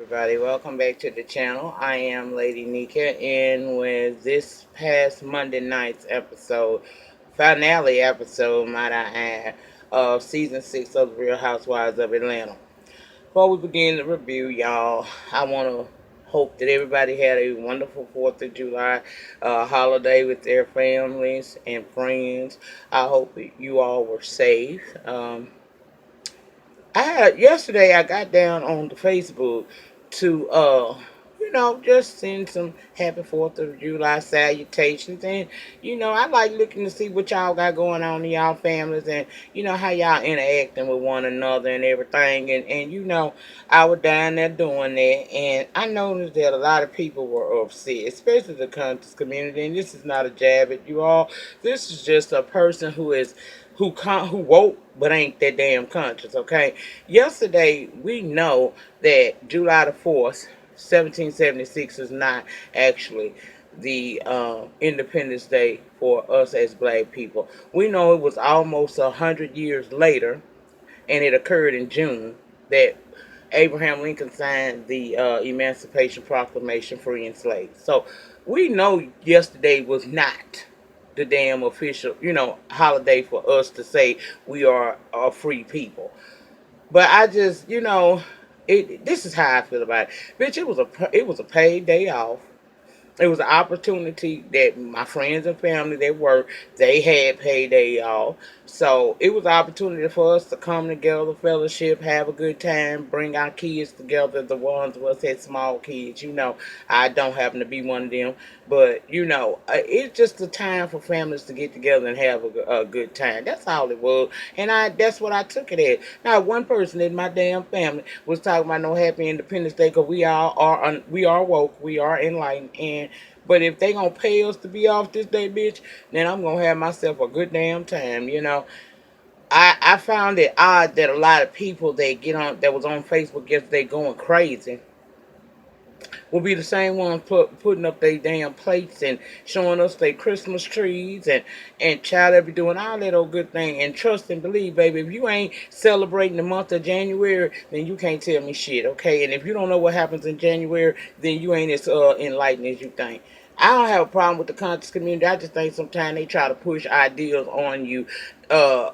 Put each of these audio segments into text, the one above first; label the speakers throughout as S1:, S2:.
S1: Everybody, welcome back to the channel. I am Lady Nika, and with this past Monday night's episode, finale episode, might I add, of season 6 of the Real Housewives of Atlanta. Before we begin the review, y'all, I want to hope that everybody had a wonderful 4th of July holiday with their families and friends. I hope that you all were safe. Yesterday I got down on the Facebook to just send some happy 4th of July salutations, and I like looking to see what y'all got going on in y'all families, and how y'all interacting with one another and everything, and I was down there doing that, and I noticed that a lot of people were upset, especially the conscious community, and this is not a jab at you all. This is just a person who woke but ain't that damn conscious, okay? Yesterday, we know that July the 4th, 1776 is not actually the Independence Day for us as black people. We know it was almost 100 years later, and it occurred in June, that Abraham Lincoln signed the Emancipation Proclamation freeing slaves. So we know yesterday was not the damn official, holiday for us to say we are a free people. But I just, this is how I feel about it. Bitch, it was a paid day off. It was an opportunity that my friends and family that work, they had payday, y'all. So it was an opportunity for us to come together, fellowship, have a good time, bring our kids together, the ones of us had small kids. I don't happen to be one of them. But, it's just a time for families to get together and have a good time. That's all it was. And that's what I took it as. Now, one person in my damn family was talking about no happy Independence Day because we are woke, we are enlightened, and but if they gonna pay us to be off this day, bitch, then I'm gonna have myself a good damn time. I found it odd that a lot of people that was on Facebook yesterday going crazy will be the same ones putting up their damn plates and showing us their Christmas trees and child, they be doing all that old good thing. And trust and believe, baby, if you ain't celebrating the month of January, then you can't tell me shit, okay? And if you don't know what happens in January, then you ain't as enlightened as you think. I don't have a problem with the conscious community. I just think sometimes they try to push ideas on you, uh,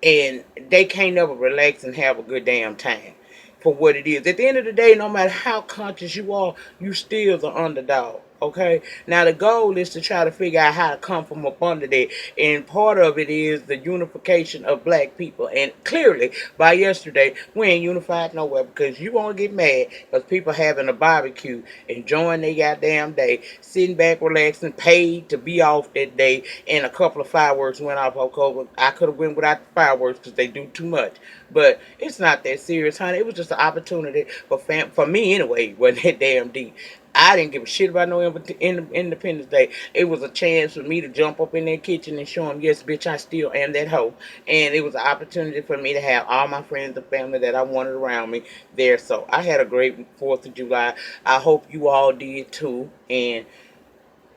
S1: and they can't never relax and have a good damn time for what it is. At the end of the day, no matter how conscious you are, you still the underdog. Okay. Now the goal is to try to figure out how to come from up under that, and part of it is the unification of black people. And clearly, by yesterday, we ain't unified nowhere because you won't get mad because people having a barbecue, enjoying their goddamn day, sitting back, relaxing, paid to be off that day, and a couple of fireworks went off. Okay, I could have went without the fireworks because they do too much. But it's not that serious, honey. It was just an opportunity for me anyway. Wasn't that damn deep. I didn't give a shit about no Independence Day. It was a chance for me to jump up in their kitchen and show them, yes, bitch, I still am that hoe. And it was an opportunity for me to have all my friends and family that I wanted around me there. So I had a great 4th of July. I hope you all did too. And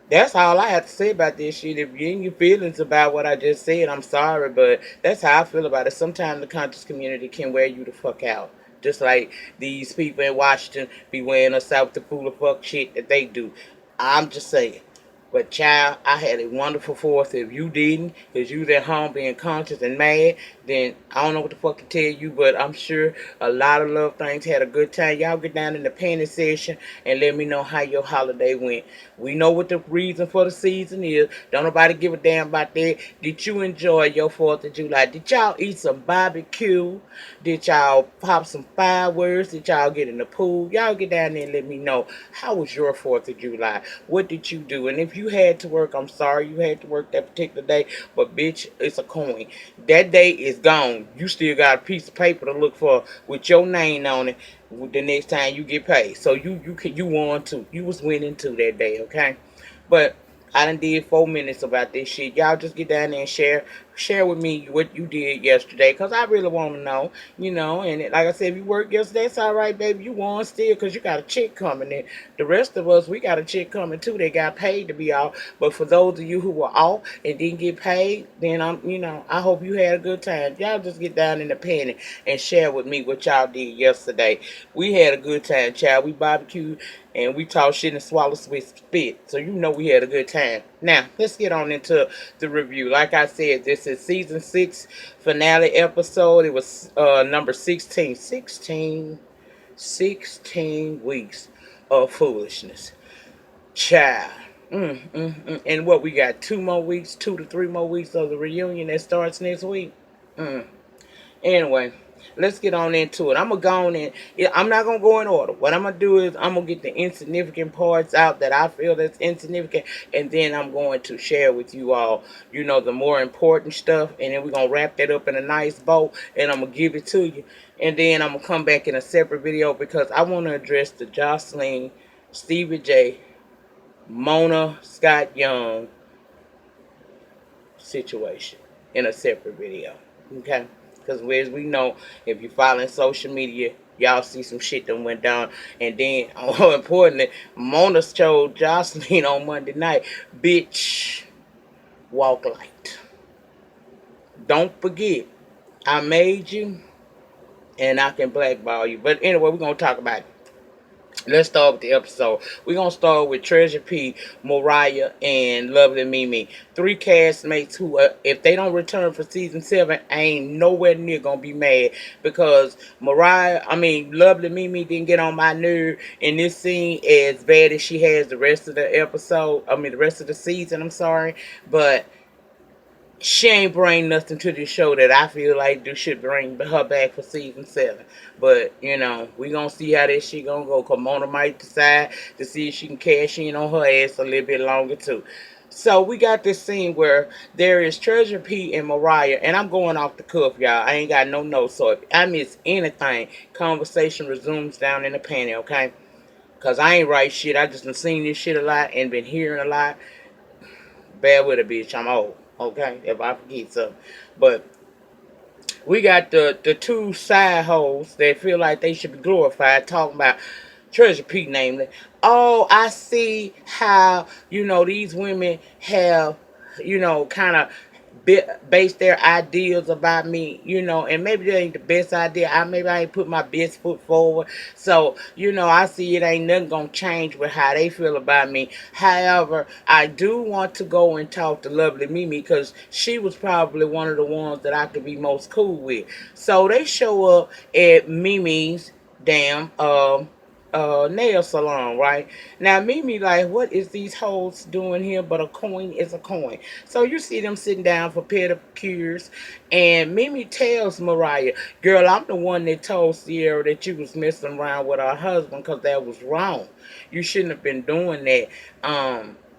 S1: that's all I have to say about this shit. If you're in your feelings about what I just said, I'm sorry, but that's how I feel about it. Sometimes the conscious community can wear you the fuck out. Just like these people in Washington be wearing us out with the fool of fuck shit that they do. I'm just saying. But child, I had a wonderful 4th. If you didn't, because you was at home being conscious and mad, then I don't know what the fuck to tell you, but I'm sure a lot of love things had a good time. Y'all get down in the panel session and let me know how your holiday went. We know what the reason for the season is. Don't nobody give a damn about that. Did you enjoy your 4th of July? Did y'all eat some barbecue? Did y'all pop some fireworks? Did y'all get in the pool? Y'all get down there and let me know. How was your 4th of July? What did you do? And if you had to work, I'm sorry you had to work that particular day, but bitch, it's a coin. That day is gone. You still got a piece of paper to look for with your name on it the next time you get paid. So you won too. You was winning too that day, okay? But I done did 4 minutes about this shit. Y'all just get down there and share. share with me what you did yesterday, because I really want to know, and like I said, if you worked yesterday, it's all right, baby. You won still, because you got a check coming in. The rest of us, we got a check coming too. They got paid to be off. But for those of you who were off and didn't get paid, then I hope you had a good time. Y'all just get down in the penny and share with me what y'all did yesterday. We had a good time, child. We barbecued and we talked shit and swallowed spit. So we had a good time. Now, let's get on into the review. Like I said, this is season 6 finale episode. It was number 16. 16 weeks of foolishness. Child. And what we got? 2 more weeks, 2 to 3 more weeks of the reunion that starts next week. Mm. Anyway, let's get on into it. I'm gonna go on in. I'm not gonna go in order. What I'm gonna do is I'm gonna get the insignificant parts out that I feel that's insignificant, and then I'm going to share with you all, the more important stuff, and then we're gonna wrap that up in a nice bow, and I'm gonna give it to you, and then I'm gonna come back in a separate video because I want to address the Jocelyn, Stevie J, Mona Scott Young situation in a separate video. Okay? Because as we know, if you're following social media, y'all see some shit that went down. And then, more importantly, Mona told Jocelyn on Monday night, bitch, walk light. Don't forget, I made you and I can blackball you. But anyway, we're going to talk about it. Let's start with the episode. We're going to start with Treasure P, Mariah, and Lovely Mimi. 3 castmates who, if they don't return for season 7, I ain't nowhere near going to be mad. Because Lovely Mimi didn't get on my nerve in this scene as bad as she has the rest of the episode. The rest of the season, I'm sorry. But she ain't bring nothing to the show that I feel like should bring her back for season 7. But, we gonna see how this shit gonna go. Mona might decide to see if she can cash in on her ass a little bit longer too. So we got this scene where there is Treasure P and Mariah, and I'm going off the cuff, y'all. I ain't got no notes, so if I miss anything, conversation resumes down in the panty, okay? Cause I ain't write shit. I just been seeing this shit a lot and been hearing a lot. Bad with a bitch, I'm old. Okay, if I forget something. But we got the 2 side hoes that feel like they should be glorified, talking about Treasure P, namely. Oh, I see how, these women have, kind of base their ideas about me, and maybe that ain't the best idea. Maybe I ain't put my best foot forward. So, I see it ain't nothing gonna change with how they feel about me. However, I do want to go and talk to Lovely Mimi because she was probably one of the ones that I could be most cool with. So they show up at Mimi's damn nail salon, right? Now Mimi like, what is these hoes doing here? But a coin is a coin. So you see them sitting down for pedicures, and Mimi tells Mariah, girl, I'm the one that told Sierra that you was messing around with her husband because that was wrong. You shouldn't have been doing that.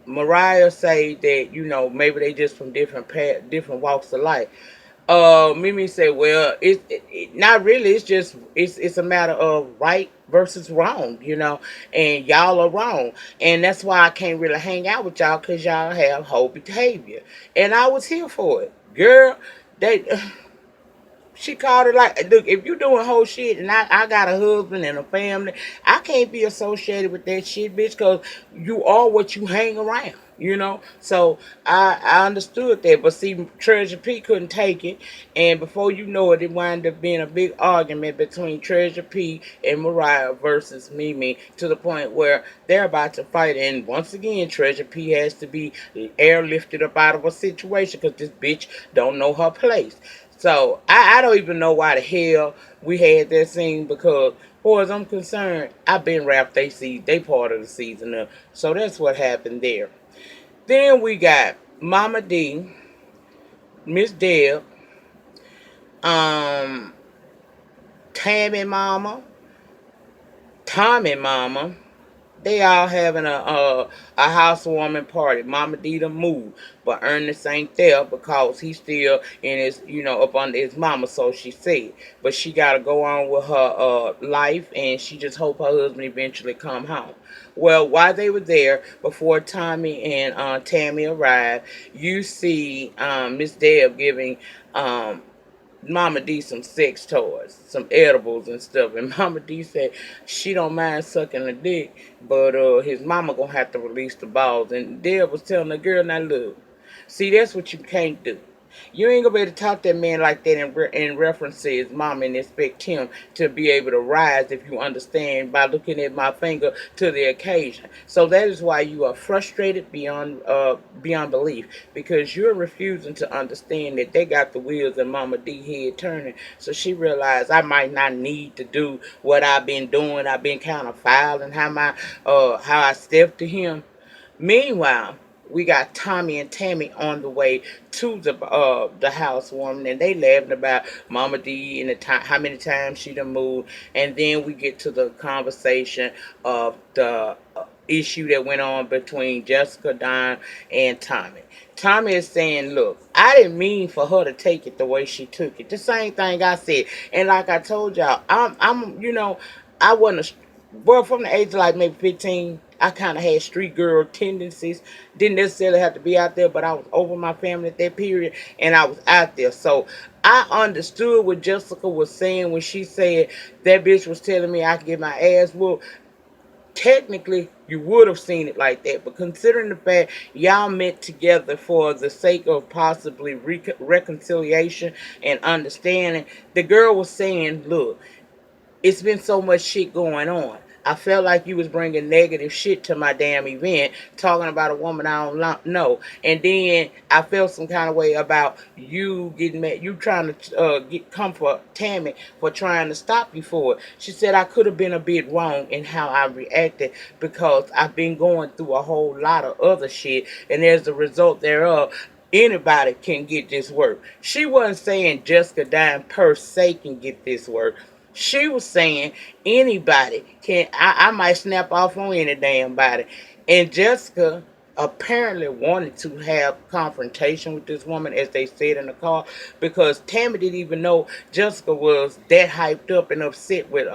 S1: Mariah say that, maybe they just from different walks of life. Mimi said, well, not really. It's just it's a matter of right versus wrong, and y'all are wrong, and that's why I can't really hang out with y'all because y'all have whole behavior, and I was here for it, girl. They She called it like, look, if you doing whole shit and I got a husband and a family, I can't be associated with that shit, bitch, because you are what you hang around. So I understood that. But see, Treasure P couldn't take it. And before you know it, it wound up being a big argument between Treasure P and Mariah versus Mimi to the point where they're about to fight. And once again, Treasure P has to be airlifted up out of a situation because this bitch don't know her place. So I don't even know why the hell we had that scene because, far as I'm concerned, I've been wrapped. They part of the season now. So that's what happened there. Then we got Mama D, Miss Deb, um, Tammy Mama, Tommy Mama, They all having a housewarming party. Mama D done moved, but Ernest ain't there because he's still in his, up under his mama. So she said, but she got to go on with her life, and she just hope her husband eventually come home. Well, while they were there, before Tommy and Tammy arrived, you see Miss Deb giving um, Mama D some sex toys, some edibles and stuff. And Mama D said she don't mind sucking a dick, but his mama gonna have to release the balls. And Deb was telling the girl, now look, see, that's what you can't do. You ain't gonna be able to talk to that man like that in reference to his mama and expect him to be able to rise, if you understand, by looking at my finger to the occasion. So that is why you are frustrated beyond belief, because you're refusing to understand that they got the wheels in Mama D head turning. So she realized I might not need to do what I've been doing. I've been kind of foul and how I stepped to him. Meanwhile, we got Tommy and Tammy on the way to the housewarming, and they laughing about Mama D and the time how many times she done moved, and then we get to the conversation of the issue that went on between Jessica, Don, and Tommy. Tommy is saying, "Look, I didn't mean for her to take it the way she took it. The same thing I said, and like I told y'all, I wasn't a well, from the age of like maybe 15, I kind of had street girl tendencies. Didn't necessarily have to be out there, but I was over my family at that period, and I was out there. So I understood what Jessica was saying when she said that bitch was telling me I could get my ass whooped. Technically, you would have seen it like that, but considering the fact y'all met together for the sake of possibly reconciliation and understanding, the girl was saying, look, it's been so much shit going on. I felt like you was bringing negative shit to my damn event, talking about a woman I don't know, and then I felt some kind of way about you getting mad, you trying to get comfort Tammy for trying to stop you for it. She said I could have been a bit wrong in how I reacted because I've been going through a whole lot of other shit, and as a result thereof, anybody can get this work. She wasn't saying Jessica Dime per se can get this work. She was saying anybody can. I might snap off on any damn body. And Jessica apparently wanted to have confrontation with this woman, as they said in the car, because Tammy didn't even know Jessica was that hyped up and upset with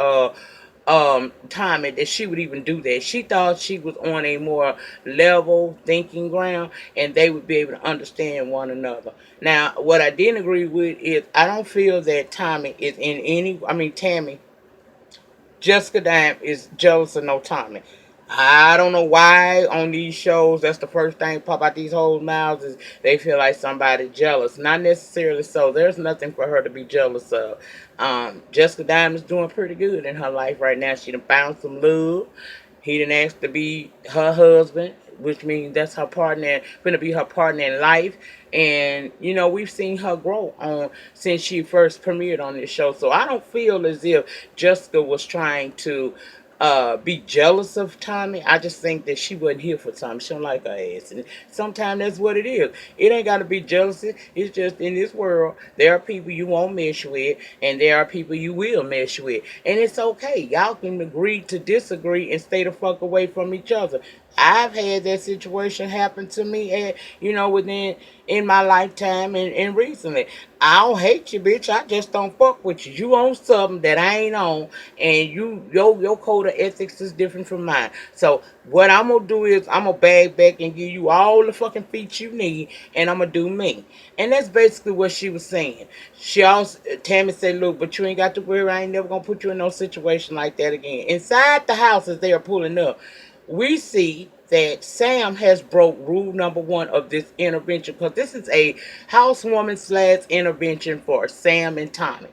S1: Tommy that she would even do that. She thought she was on a more level thinking ground, and they would be able to understand one another. Now, what I didn't agree with is I don't feel that Tommy is in any. I mean, Tammy, Jessica Dime is jealous of no Tommy. I don't know why on these shows that's the first thing pop out these whole mouths is they feel like somebody jealous. Not necessarily so. There's nothing for her to be jealous of. Jessica Dime is doing pretty good in her life right now. She done found some love. He didn't ask to be her husband, which means that's her partner, gonna be her partner in life. And we've seen her grow on since she first premiered on this show. So I don't feel as if Jessica was trying to be jealous of Tommy. I just think that she wasn't here for Tommy. She don't like her ass, and sometimes that's what it is. It ain't got to be jealousy. It's just in this world there are people you won't mesh with, and there are people you will mesh with, and it's okay. Y'all can agree to disagree and stay the fuck away from each other. I've had that situation happen to me at within in my lifetime and recently. I don't hate you, bitch. I just don't fuck with you. You on something that I ain't on, and your code of ethics is different from mine. So what I'm gonna do is I'm gonna bag back and give you all the fucking feet you need, and I'm gonna do me. And that's basically what she was saying. She also Tammy said, "Look, but you ain't got to worry. I ain't never gonna put you in no situation like that again." Inside the house, as they are pulling up, we see that Sam has broke rule number one of this intervention, because this is a housewoman slash intervention for Sam and Tommy.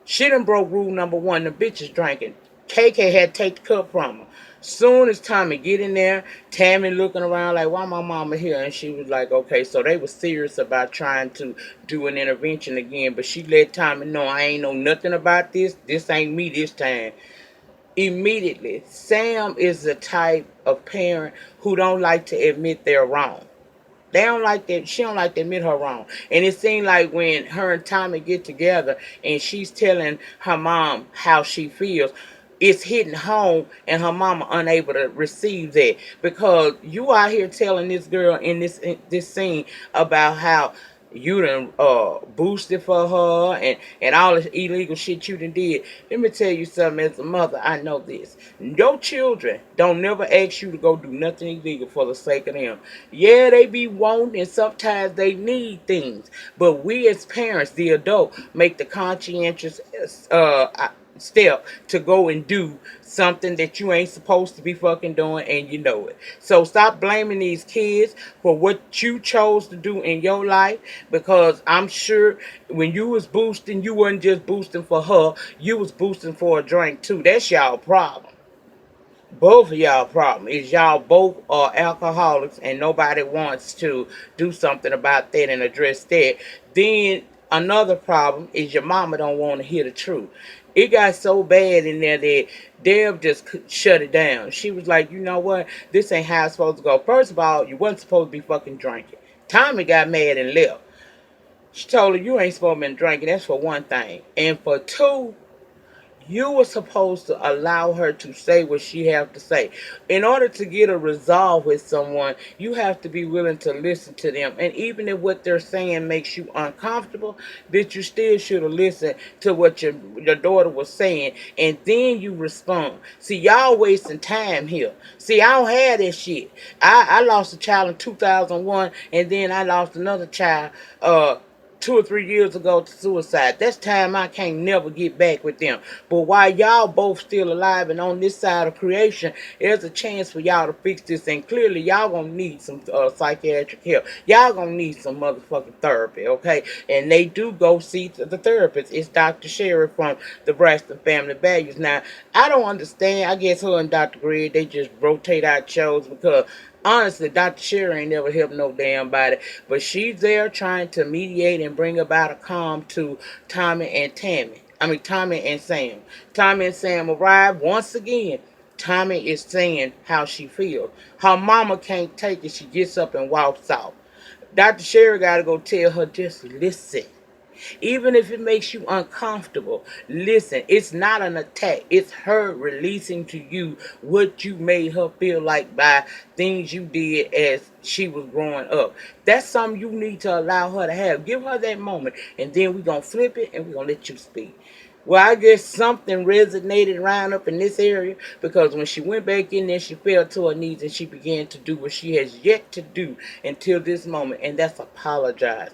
S1: She done broke rule number one. The bitch is drinking. KK had to take the cup from her. Soon as Tommy get in there, Tammy looking around like, why my mama here? And she was like, okay. So they were serious about trying to do an intervention again. But she let Tommy know, I ain't know nothing about this. This ain't me this time. Immediately, Sam is the type of parent who don't like to admit they're wrong. They don't like that. She don't like to admit her wrong. And it seemed like when her and Tommy get together and she's telling her mom how she feels, it's hitting home and her mama unable to receive that because you out here telling this girl in this scene about how you done boosted for her and all this illegal shit you done did. Let me tell you something, as a mother, I know this. Your children don't never ask you to go do nothing illegal for the sake of them. Yeah, they be wanting and sometimes they need things. But we as parents, the adult, make the conscientious step to go and do something that you ain't supposed to be fucking doing and you know it. So stop blaming these kids for what you chose to do in your life because I'm sure when you was boosting, you wasn't just boosting for her, you was boosting for a drink too. That's y'all problem. Both of y'all problem is y'all both are alcoholics and nobody wants to do something about that and address that. Then another problem is your mama don't want to hear the truth. It got so bad in there that Deb just shut it down. She was like, you know what, this ain't how it's supposed to go. First of all, you wasn't supposed to be fucking drinking. Tommy got mad and left. She told her you ain't supposed to be drinking. That's for one thing. And for two, you were supposed to allow her to say what she have to say. In order to get a resolve with someone, you have to be willing to listen to them. And even if what they're saying makes you uncomfortable, bitch, you still should have listened to what your daughter was saying, and then you respond. See, y'all wasting time here. See, I don't have that shit. I lost a child in 2001, and then I lost another child. 2 or 3 years ago to suicide. That's time I can't never get back with them. But while y'all both still alive and on this side of creation, there's a chance for y'all to fix this. And clearly, y'all gonna need some psychiatric help. Y'all gonna need some motherfucking therapy, okay? And they do go see the therapist. It's Dr. Sherry from the Braxton Family Values. Now, I don't understand. I guess her and Dr. Gregg, they just rotate out shows because honestly, Dr. Sherry ain't never helped no damn body. But she's there trying to mediate and bring about a calm to Tommy and Tammy. I mean, Tommy and Sam. Tommy and Sam arrive once again. Tommy is saying how she feels. Her mama can't take it. She gets up and walks off. Dr. Sherry got to go tell her, just listen. Even if it makes you uncomfortable, listen, it's not an attack. It's her releasing to you what you made her feel like by things you did as she was growing up. That's something you need to allow her to have. Give her that moment, and then we're going to flip it and we're going to let you speak. Well, I guess something resonated around up in this area because when she went back in there, she fell to her knees and she began to do what she has yet to do until this moment, and that's apologize.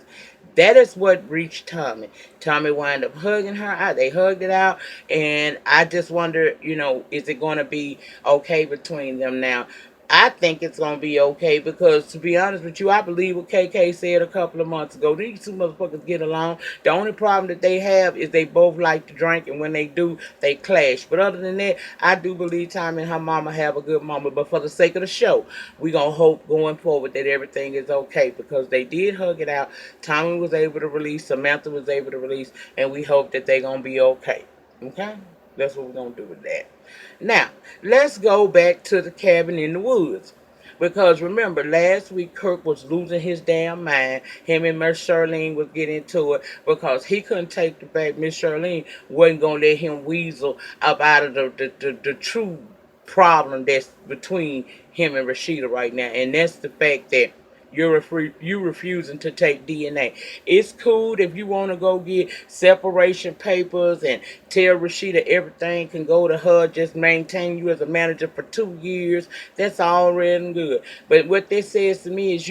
S1: That is what reached Tommy. Tommy wound up hugging her out. They hugged it out, and I just wonder, is it going to be okay between them now? I think it's gonna be okay because, to be honest with you, I believe what KK said a couple of months ago. These two motherfuckers get along. The only problem that they have is they both like to drink, and when they do, they clash. But other than that, I do believe Tommy and her mama have a good moment. But for the sake of the show, we gonna hope going forward that everything is okay because they did hug it out. Tommy was able to release, Samantha was able to release, and we hope that they gonna be okay. Okay, that's what we're gonna do with that. Now, let's go back to the cabin in the woods. Because remember, last week Kirk was losing his damn mind. Him and Miss Charlene was getting into it because he couldn't take the fact Miss Charlene wasn't going to let him weasel up out of the true problem that's between him and Rashida right now. And that's the fact that you refusing to take DNA. It's cool if you want to go get separation papers and tell Rashida everything can go to her. Just maintain you as a manager for 2 years. That's all red and good. But what this says to me is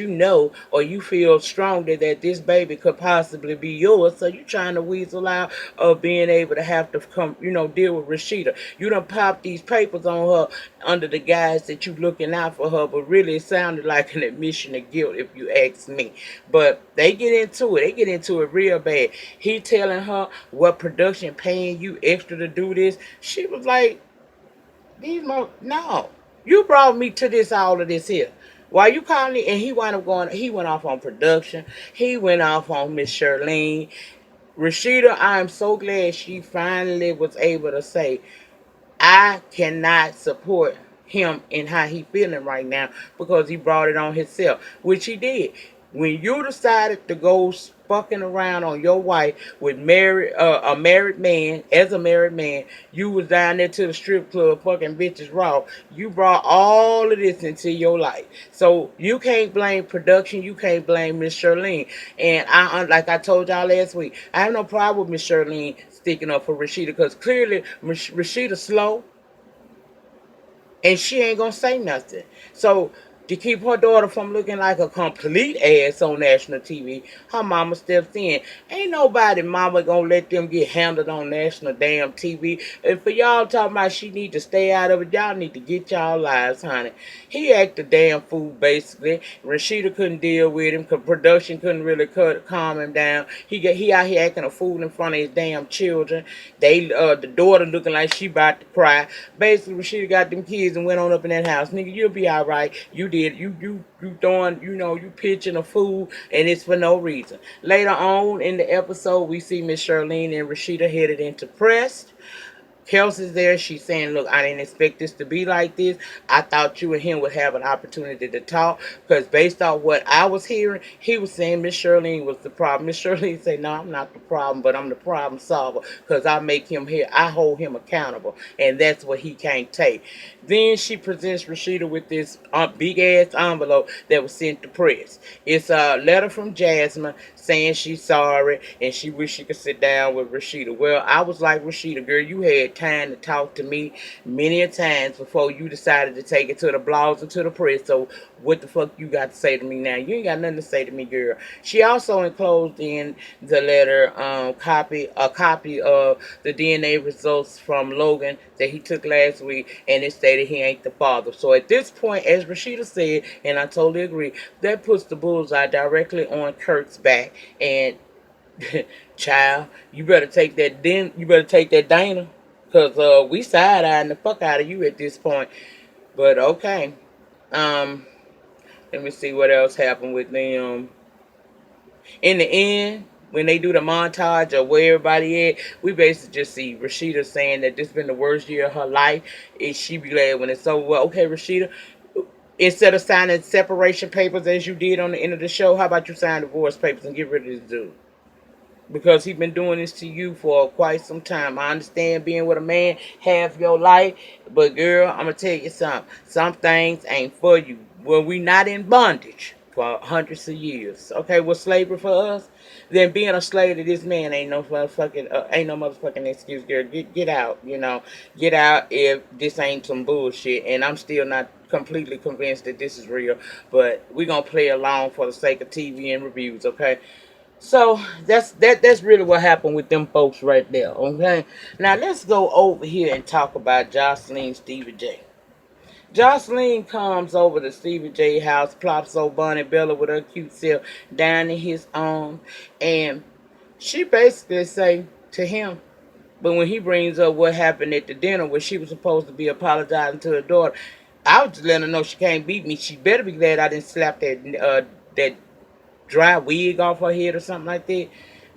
S1: or you feel strongly that this baby could possibly be yours. So you're trying to weasel out of being able to have to come, deal with Rashida. You done pop these papers on her under the guise that you looking out for her, but really it sounded like an admission of guilt if you ask me. But they get into it. They get into it real bad. He telling her what production paying you extra to do this. She was like, no. You brought me to all of this here. Why you calling me? And he went off on production. He went off on Miss Charlene. Rashida, I am so glad she finally was able to say, I cannot support him in how he feeling right now because he brought it on himself, which he did. When you decided to go fucking around on your wife with a married man. As a married man, you was down there to the strip club fucking bitches raw. You brought all of this into your life, so you can't blame production. You can't blame Miss Shirlene. And like I told y'all last week, I have no problem with Miss Shirlene sticking up for Rashida, because clearly Rashida slow and she ain't gonna say nothing. So to keep her daughter from looking like a complete ass on national TV, her mama steps in. Ain't nobody mama gonna let them get handled on national damn TV. And for y'all talking about she need to stay out of it, y'all need to get y'all lives, honey. He acted damn fool basically. Rashida couldn't deal with him because production couldn't really calm him down. He out here acting a fool in front of his damn children. The daughter looking like she about to cry. Basically, Rashida got them kids and went on up in that house. Nigga, you'll be all right. You did. You throwing, you pitching a fool, and it's for no reason. Later on in the episode, we see Miss Charlene and Rashida headed into press. Kelsey's there. She's saying, look, I didn't expect this to be like this. I thought you and him would have an opportunity to talk, because based on what I was hearing, he was saying Miss Shirlene was the problem. Miss Shirlene said, no, I'm not the problem, but I'm the problem solver, because I make him here. I hold him accountable, and that's what he can't take. Then she presents Rashida with this big ass envelope that was sent to press. It's a letter from Jasmine saying she's sorry and she wish she could sit down with Rashida. Well, I was like, Rashida, girl, you had time to talk to me many a times before you decided to take it to the blogs and to the press. So what the fuck you got to say to me now? You ain't got nothing to say to me, girl. She also enclosed in the letter a copy of the DNA results from Logan that he took last week, and it stated he ain't the father. So at this point, as Rashida said, and I totally agree, that puts the bullseye directly on Kurt's back. And child, you better take that Dana, because we side-eyeing the fuck out of you at this point. But okay. Um, Let me see what else happened with them. In the end, when they do the montage of where everybody at, we basically just see Rashida saying that this has been the worst year of her life. And she be glad when it's over. Well, okay, Rashida, instead of signing separation papers as you did on the end of the show, how about you sign divorce papers and get rid of this dude? Because he's been doing this to you for quite some time. I understand being with a man half your life, but girl, I'm gonna tell you something. Some things ain't for you. When we not in bondage for hundreds of years, okay, was slavery for us? Then being a slave to this man ain't no motherfucking excuse, girl. Get out, get out if this ain't some bullshit. And I'm still not completely convinced that this is real, but we gonna play along for the sake of TV and reviews, okay? So that's really what happened with them folks right there. Okay. Now let's go over here and talk about Jocelyn Stevie J. Jocelyn comes over to Stevie J house, plops old Bonnie Bella with her cute self down in his arms, and she basically say to him, but when he brings up what happened at the dinner where she was supposed to be apologizing to her daughter, I was just letting her know she can't beat me. She better be glad I didn't slap that dry wig off her head or something like that.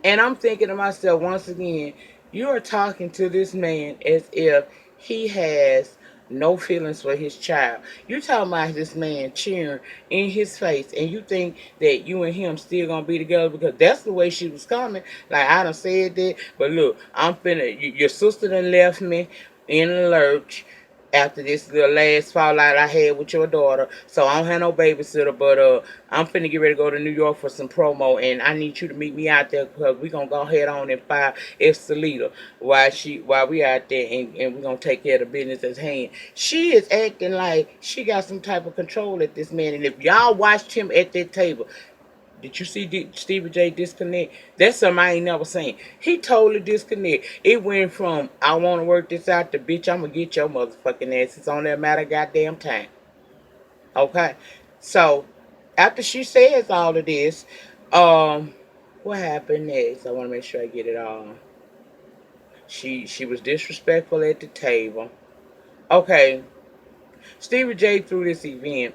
S1: And I'm thinking to myself, once again, you are talking to this man as if he has no feelings for his child. You talking about this man cheering in his face, and you think that you and him still gonna be together, because that's the way she was coming. Like, I done said that, but look, I'm finna. Your sister done left me in a lurch after this little last fallout I had with your daughter. So I don't have no babysitter, but I'm finna get ready to go to New York for some promo, and I need you to meet me out there, because we gonna go ahead on and fire Estelita while we out there, and we gonna take care of the business at hand. She is acting like she got some type of control at this man, and if y'all watched him at that table, did you see Stevie J disconnect? That's something I ain't never seen. He totally disconnect. It went from I want to work this out to bitch, I'm gonna get your motherfucking ass. It's on that matter of goddamn time. Okay, so after she says all of this, um, what happened next? I want to make sure I get it all. She was disrespectful at the table. Okay, Stevie J threw this event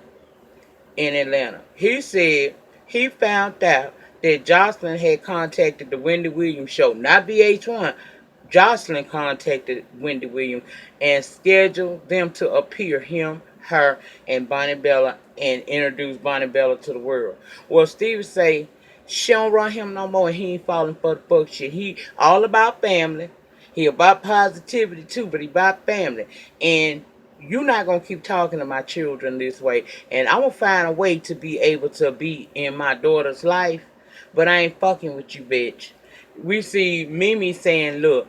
S1: in Atlanta. He said he found out that Jocelyn had contacted the Wendy Williams show, not VH1. Jocelyn contacted Wendy Williams and scheduled them to appear, him, her, and Bonnie Bella, and introduce Bonnie Bella to the world. Well, Stevie say She don't run him no more, and he ain't falling for the fuck shit. He all about family. He about positivity too, but he about family. And you're not gonna keep talking to my children this way. And I'm gonna find a way to be able to be in my daughter's life, but I ain't fucking with you, bitch. We see Mimi saying, look,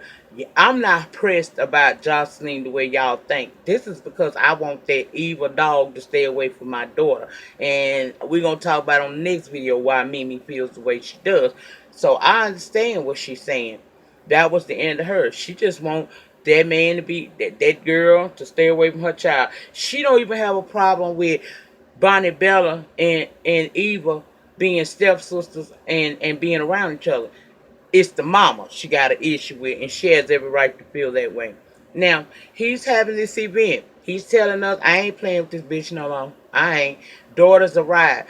S1: I'm not pressed about Jocelyn the way y'all think. This is because I want that evil dog to stay away from my daughter. And we're going to talk about on the next video why Mimi feels the way she does. So I understand what she's saying. That was the end of her. She just want that man to be, that girl to stay away from her child. She don't even have a problem with Bonnie Bella and Eva being stepsisters and being around each other. It's the mama she got an issue with, and she has every right to feel that way. Now, he's having this event. He's telling us, I ain't playing with this bitch no more. I ain't. Daughters arrive.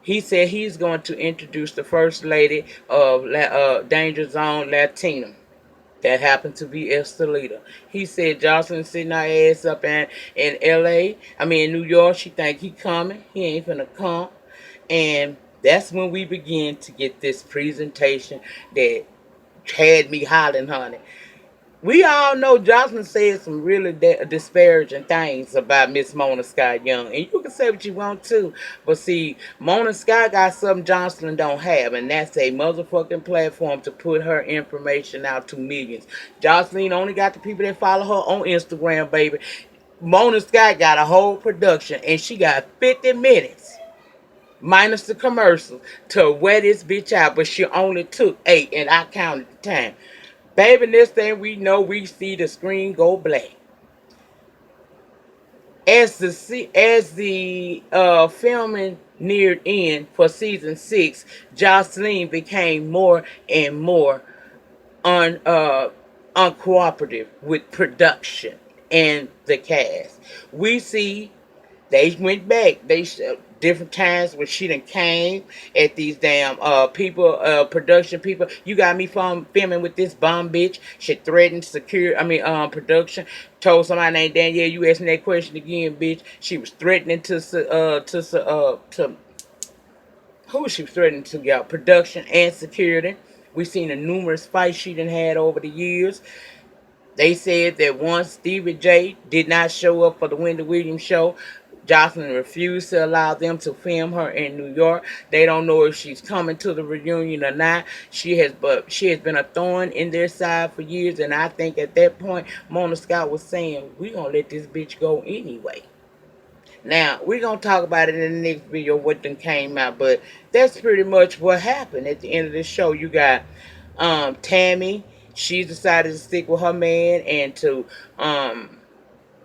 S1: He said he's going to introduce the first lady of Danger Zone Latina. That happened to be Estelita. He said Jocelyn sitting her ass up in L.A. I mean, in New York. She think he coming. He ain't finna come. And that's when we begin to get this presentation that had me hollering, honey. We all know Jocelyn said some really disparaging things about Miss Mona Scott Young. And you can say what you want to. But see, Mona Scott got something Jocelyn don't have. And that's a motherfucking platform to put her information out to millions. Jocelyn only got the people that follow her on Instagram, baby. Mona Scott got a whole production. And she got 50 minutes minus the commercials to wear this bitch out, but she only took 8, and I counted the time. Baby, this thing we know, we see the screen go black. As the filming neared end for season 6, Jocelyn became more and more uncooperative with production and the cast. We see they went back. They different times when she done came at these damn people, production people. You got me filming with this bomb bitch. She threatened production. Told somebody named Danielle, you asking that question again, bitch. She was threatening to who was she threatening to get production and security. We seen the numerous fights she done had over the years. They said that once Stevie J did not show up for the Wendy Williams show, Jocelyn refused to allow them to film her in New York. They don't know if she's coming to the reunion or not. She has been a thorn in their side for years, and I think at that point Mona Scott was saying, we gonna let this bitch go anyway. Now, we're going to talk about it in the next video, what then came out. But that's pretty much what happened at the end of the show. You got Tammy. She decided to stick with her man and to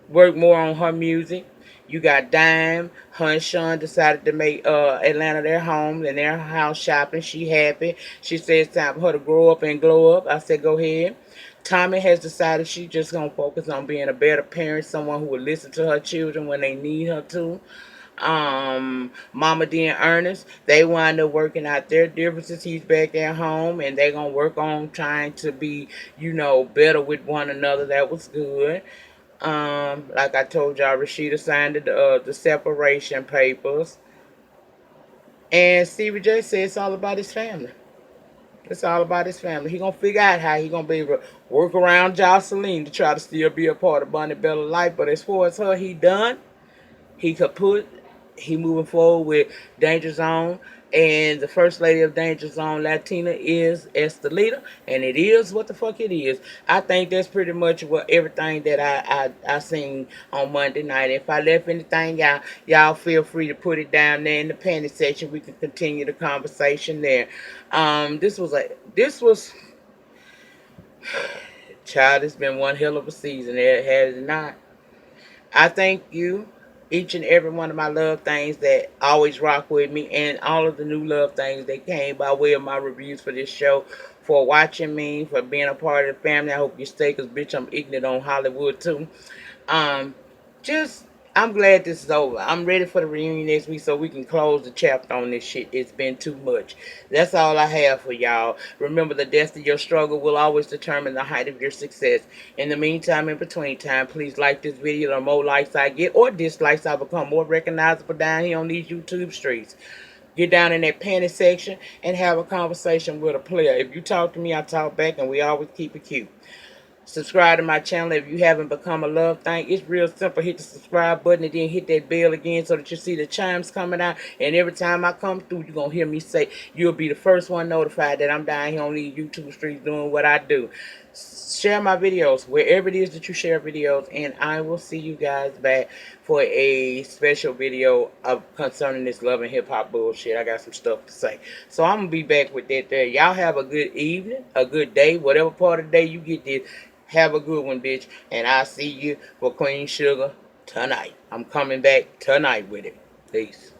S1: work more on her music. You got Dime. Her and Sean decided to make Atlanta their home and their house shopping. She happy. She said it's time for her to grow up and glow up. I said, go ahead. Tommy has decided she's just going to focus on being a better parent, someone who will listen to her children when they need her to. Mama D and Ernest, they wind up working out their differences. He's back at home, and they're going to work on trying to be, better with one another. That was good. Like I told y'all, Rashida signed the separation papers. And Stevie J said it's all about his family. It's all about his family. He gonna figure out how he gonna be able to work around Jocelyn to try to still be a part of Bonnie Bella's life. But as far as her, he done. He kaput. He moving forward with Danger Zone. And the first lady of Danger Zone Latina is Estelita. And it is what the fuck it is. I think that's pretty much what everything that I seen on Monday night. If I left anything out, y'all feel free to put it down there in the panty section. We can continue the conversation there. This was child, it's been one hell of a season. It has not. I thank you, each and every one of my love things that always rock with me, and all of the new love things that came by way of my reviews for this show, for watching me, for being a part of the family. I hope you stay, because, bitch, I'm ignorant on Hollywood, too. Um, just, I'm glad this is over. I'm ready for the reunion next week so we can close the chapter on this shit. It's been too much. That's all I have for y'all. Remember, the depth of your struggle will always determine the height of your success. In the meantime, in between time, please like this video. The more likes I get or dislikes, I become more recognizable down here on these YouTube streets. Get down in that panty section and have a conversation with a player. If you talk to me, I talk back, and we always keep it cute. Subscribe to my channel if you haven't become a love thing. It's real simple. Hit the subscribe button and then hit that bell again so that you see the chimes coming out. And every time I come through, you're going to hear me say, you'll be the first one notified that I'm down here on these YouTube streets doing what I do. Share my videos wherever it is that you share videos, and I will see you guys back for a special video of concerning this love and hip hop bullshit. I got some stuff to say, so I'm gonna be back with that there. Y'all have a good evening, a good day, whatever part of the day you get this. Have a good one, bitch, and I'll see you for Queen Sugar tonight. I'm coming back tonight with it. Peace.